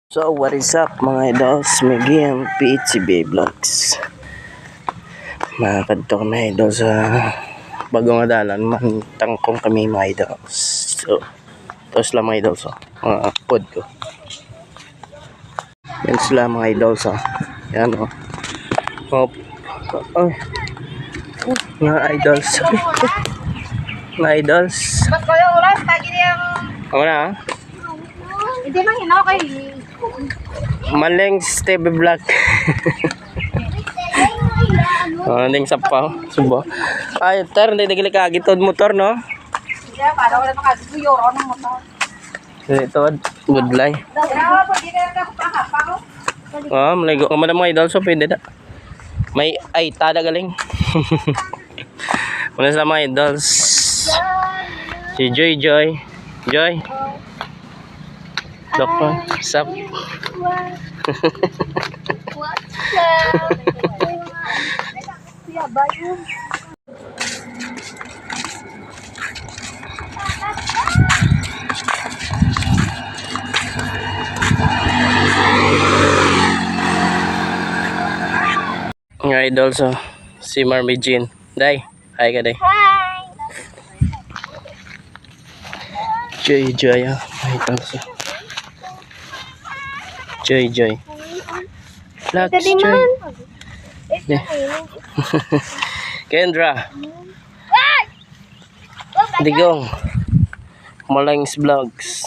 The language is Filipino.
So what is up mga idols, Miggy ang PHCB Vlogs. Nakakadto kami idol sa bagong adalan, mantangkong kami mga idols. So tos lang mga idols, mga pod ko. Yan sila mga idols, yan oh. Mga idols. Mga idols. Ba't kayo oras? Tagi niyang... Ako na Hindi man yun, okay. Maleng TV Vlog. Nanding sapaw, subo. Ay, tar, hindi nagili ka agitod motor, no? Hindi, para wala makaguyoro ng motor. Ito, good lay. Pero, pwede na ako pakapaw. Maligo ka man mga idol, so pwede na. May, ay, tada galing. Muna sa mga idols. Si Joy. Doktor, sup? Mga idol, so si Marmy Jean. Day, hi ka day. Hi! Joy, mga idol, so. Joy. Relax, Joy. Kendra. Digong. Malangs Vlogs.